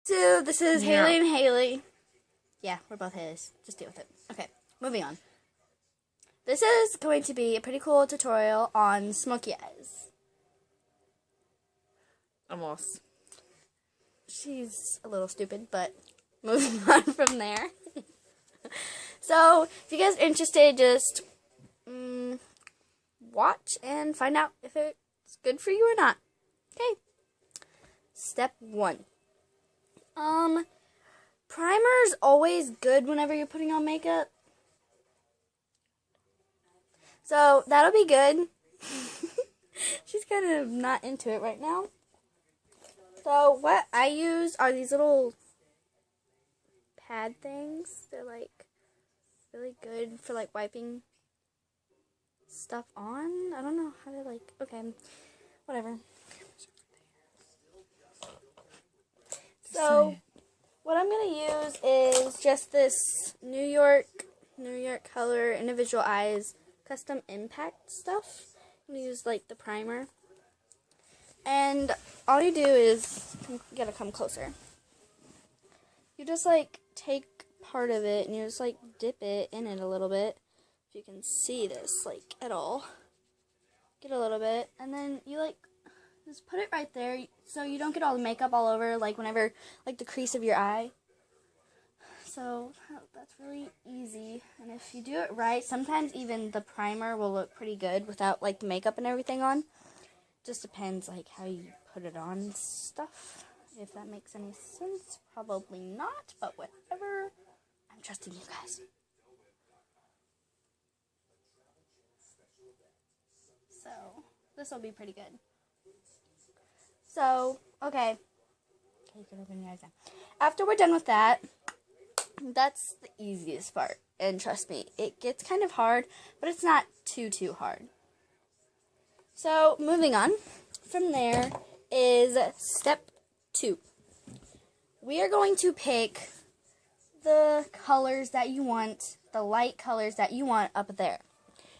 2. This is Haley and Haley. Yeah, we're both Haleys. Just deal with it. Okay, moving on. This is going to be a pretty cool tutorial on smoky eyes. Almost. She's a little stupid, but moving on from there. So, if you guys are interested, just watch and find out if it's good for you or not. Okay. Step 1. Primer's always good whenever you're putting on makeup. So, that'll be good. She's kind of not into it right now. So, what I use are these little pad things. They're like really good for like wiping stuff on. I don't know how to okay, whatever. So, what I'm going to use is just this New York Color Individual Eyes Custom Impact stuff. I'm going to use like the primer. And all you do is, you gotta come closer. You just like take part of it and you just like dip it in it a little bit. If you can see this like at all. Get a little bit and then you like just put it right there so you don't get all the makeup all over like whenever like the crease of your eye. So that's really easy, and if you do it right, sometimes even the primer will look pretty good without like the makeup and everything on. Just depends like how you put it on and stuff. If that makes any sense, probably not, but whatever. I'm trusting you guys. So, this will be pretty good. So, okay. You can open your eyes now. After we're done with that, that's the easiest part. And trust me, it gets kind of hard, but it's not too hard. So, moving on from there is step 2. We are going to pick the colors that you want, the light colors that you want up there.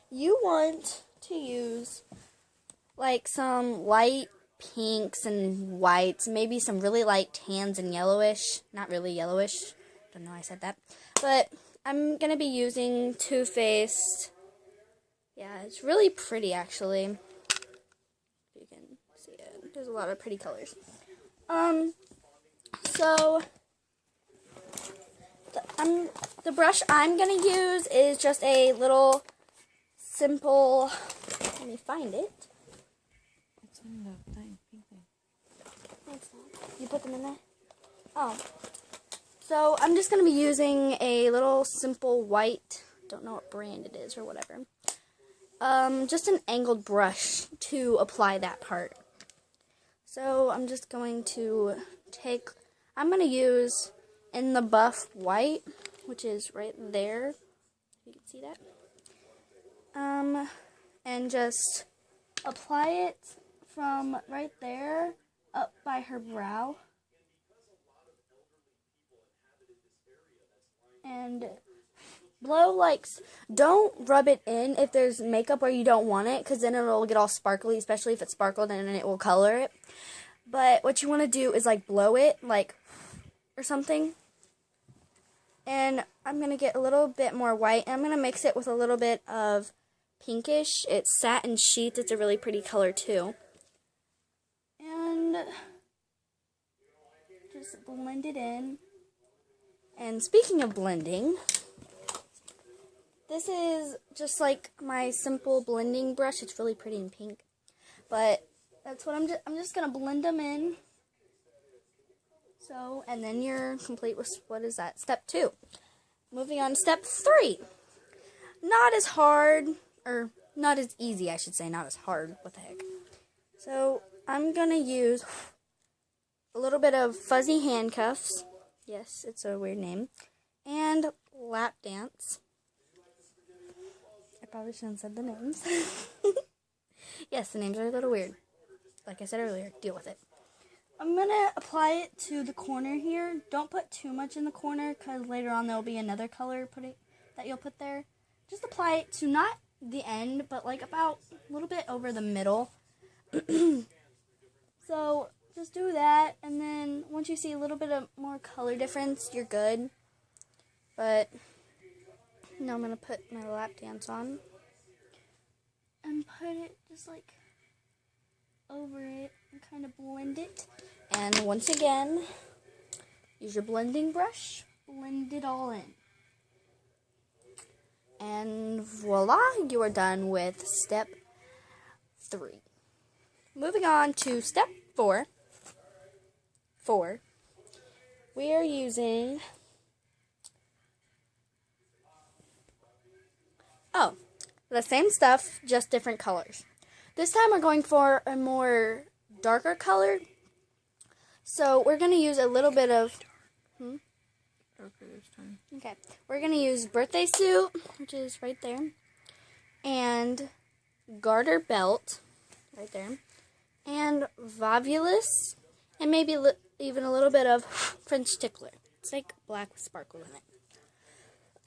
You want to use like some light pinks and whites, maybe some really light tans and yellowish. Not really yellowish. Don't know why I said that. But I'm going to be using Too Faced. Yeah, it's really pretty actually. You can see it. There's a lot of pretty colors. So the brush I'm gonna use is just a little simple. Let me find it. It's in the thing, pink thing. Thanks. You put them in there. Oh, so I'm just gonna be using a little simple white. Don't know what brand it is or whatever. Just an angled brush to apply that part. So I'm just going to I'm going to use In the Buff White, which is right there. You can see that. And just apply it from right there up by her brow. And blow don't rub it in if there's makeup or you don't want it, because then it'll get all sparkly, especially if it's sparkled, and then it will color it. But what you want to do is blow it or something. And I'm going to get a little bit more white, and I'm going to mix it with a little bit of pinkish. It's Satin Sheets. It's a really pretty color too. And just blend it in. And speaking of blending, this is just like my simple blending brush. It's really pretty in pink. But that's what I'm just going to blend them in. So, and then you're complete with, what is that? Step 2. Moving on to step 3. Not as hard, or not as easy, I should say. Not as hard. What the heck? So, I'm going to use a little bit of Fuzzy Handcuffs. Yes, it's a weird name. And Lap Dance. I probably shouldn't have said the names. Yes, the names are a little weird. Like I said earlier, deal with it. I'm going to apply it to the corner here. Don't put too much in the corner, because later on there will be another color that you'll put there. Just apply it to not the end, but about a little bit over the middle. So just do that, and then once you see a little bit of more color difference, you're good. But now I'm going to put my lap dance on and put it just like over it and kind of blend it. And once again, use your blending brush, blend it all in. And voila, you are done with step 3. Moving on to step 4. We are using the same stuff, just different colors. This time we're going for a more darker color. So we're going to use a little bit of Darker this time. Okay, we're going to use Birthday Suit, which is right there, and Garter Belt, right there, and Volupus, and maybe even a little bit of French Tickler. It's like black with sparkle in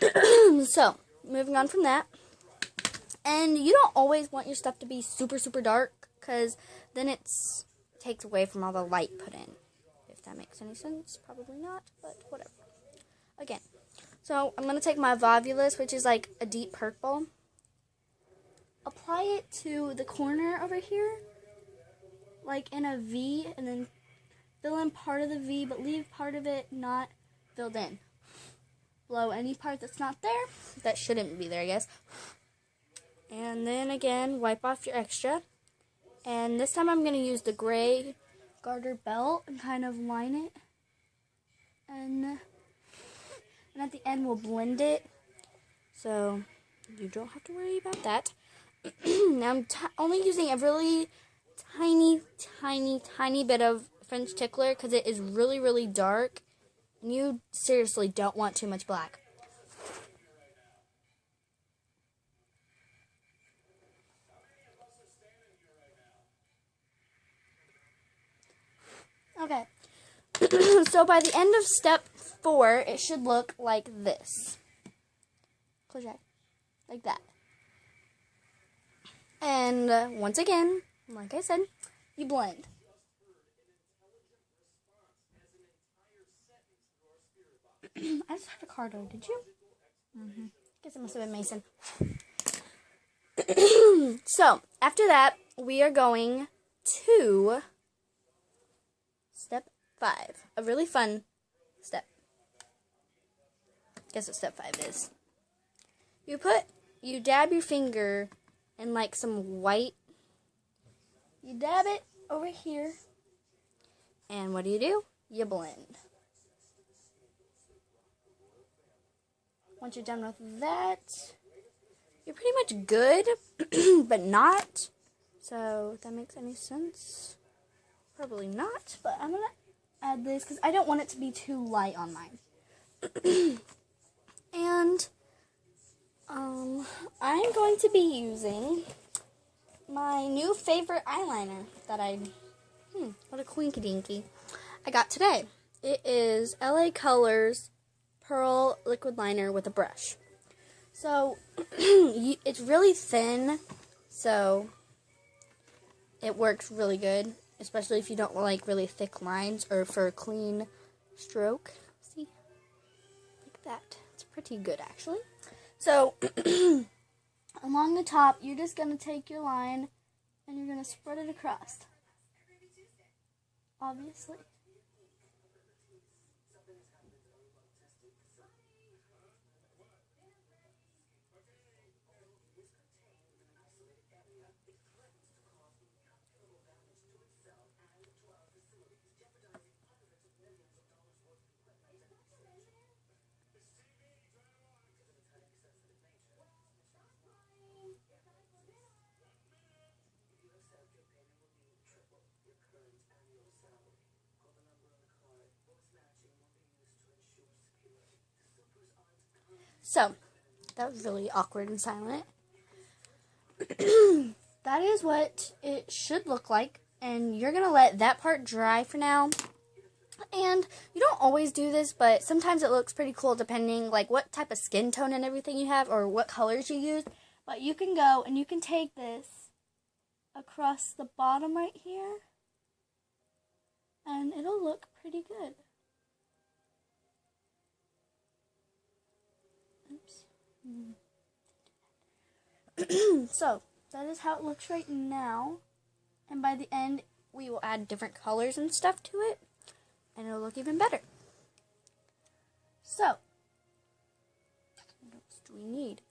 it. So, moving on from that, and you don't always want your stuff to be super, super dark, because then it takes away from all the light put in. If that makes any sense, probably not, but whatever. Again, so I'm going to take my Volupus, which is like a deep purple, apply it to the corner over here, like in a V, and then fill in part of the V, but leave part of it not filled in. Blow any part that's not there, that shouldn't be there, I guess. And then again, wipe off your extra. And this time I'm going to use the gray garter belt and kind of line it. And at the end we'll blend it, so you don't have to worry about that. Now I'm only using a really tiny bit of French Tickler because it is really, really dark, and you seriously don't want too much black. Okay. So by the end of step 4, it should look like this. Close your eye. Like that. And once again, like I said, you blend. I just had a card on, did you? Guess it must have been Mason. So, after that, we are going to step 5. A really fun step. Guess what step 5 is. You dab your finger in like some white. You dab it over here. And what do? You blend. Once you're done with that, you're pretty much good, but not. So, if that makes any sense. Probably not, but I'm going to add this because I don't want it to be too light on mine. And I'm going to be using my new favorite eyeliner that what a quinky dinky I got today. It is LA Colors Pearl Liquid Liner with a brush. So, it's really thin, so it works really good, especially if you don't like really thick lines or for a clean stroke. See? Like that. It's pretty good, actually. So, along the top, you're just going to take your line and you're going to spread it across. Obviously. So, that was really awkward and silent. That is what it should look like. And you're going to let that part dry for now. And you don't always do this, but sometimes it looks pretty cool depending like what type of skin tone and everything you have or what colors you use. But you can go and you can take this across the bottom right here. and it'll look pretty good. Oops. So, that is how it looks right now. And by the end, we will add different colors and stuff to it, and it'll look even better. So, what else do we need?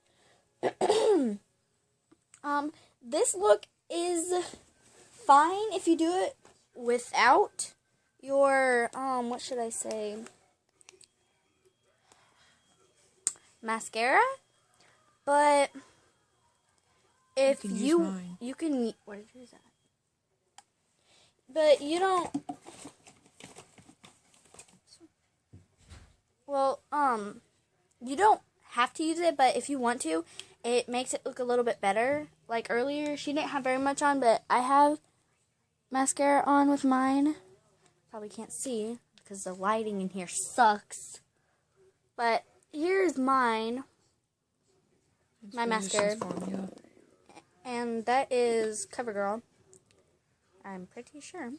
This look is fine if you do it without your, what should I say, mascara, but if you can, what is that? But you don't, well, you don't have to use it, but if you want to, it makes it look a little bit better. Like earlier, she didn't have very much on, but I have mascara on with mine. Probably can't see because the lighting in here sucks. But here's mine. My mascara. And that is CoverGirl. I'm pretty sure.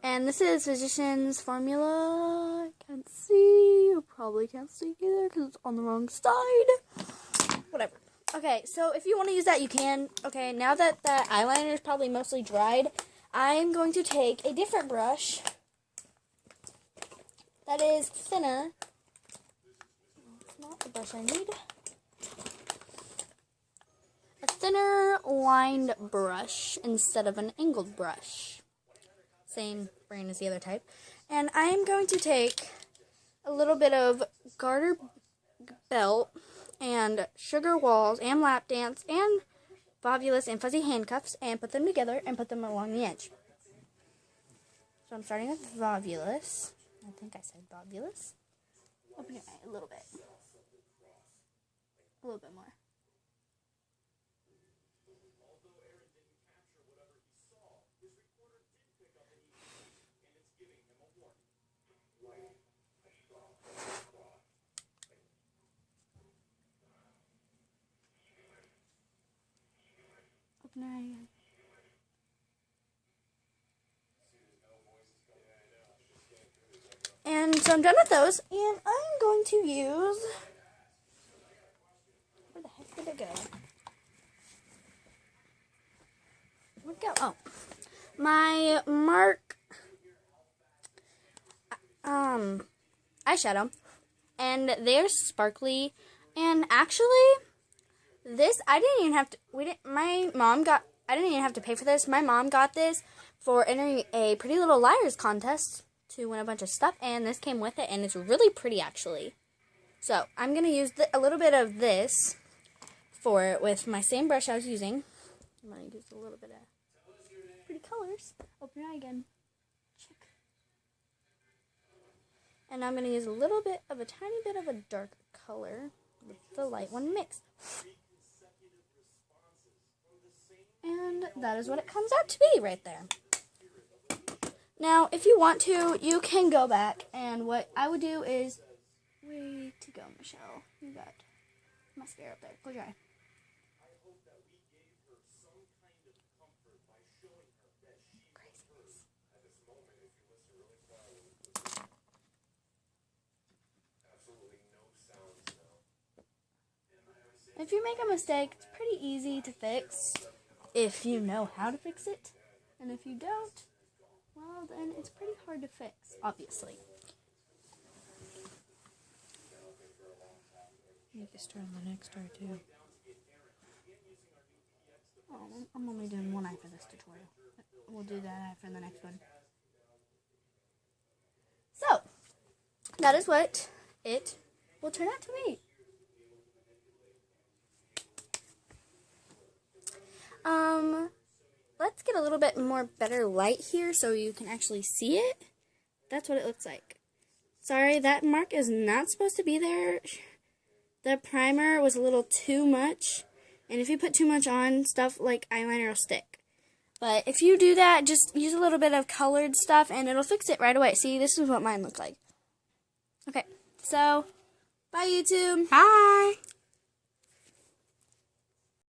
And this is Physicians Formula. Can't see. You probably can't see either because it's on the wrong side. Whatever. Okay, so if you want to use that, you can. Okay, now that the eyeliner is probably mostly dried, I'm going to take a different brush that is thinner. It's not the brush I need. A thinner lined brush instead of an angled brush. Same brand as the other type. And I am going to take a little bit of garter belt and sugar walls and lap dance and volvulus and fuzzy handcuffs and put them together and put them along the edge. So I'm starting with volvulus. I think I said volvulus. Open your eye a little bit. A little bit more. Open your eye again. And so I'm done with those, and I'm going to use, where the heck did it go? Where'd it go? Oh, my MARC eyeshadow, and they're sparkly, and actually, this, I didn't even have to, I didn't even have to pay for this. My mom got this for entering a Pretty Little Liars contest to win a bunch of stuff, and this came with it, and it's really pretty, actually. So, I'm going to use a little bit of this for it with my same brush I was using. I'm going to use a little bit of pretty colors. Open your eye again. Check. And I'm going to use a little bit of a tiny bit of a dark color with the light one mixed. And that is what it comes out to be right there. Now, if you want to, you can go back, and what I would do is, way to go, Michelle. You got mascara up there. Close your eye. Craziness. If you make a mistake, it's pretty easy to fix if you know how to fix it, and if you don't, well, then it's pretty hard to fix, obviously. You can start on the next eye, too. Oh, I'm only doing one eye for this tutorial. We'll do that eye for the next one. So, that is what it will turn out to be. Let's get a little bit more better light here so you can actually see it. That's what it looks like. Sorry, that mark is not supposed to be there. The primer was a little too much, and if you put too much on, stuff like eyeliner will stick. But if you do that, just use a little bit of colored stuff, and it'll fix it right away. See, this is what mine looked like. Okay, so, bye YouTube. Bye.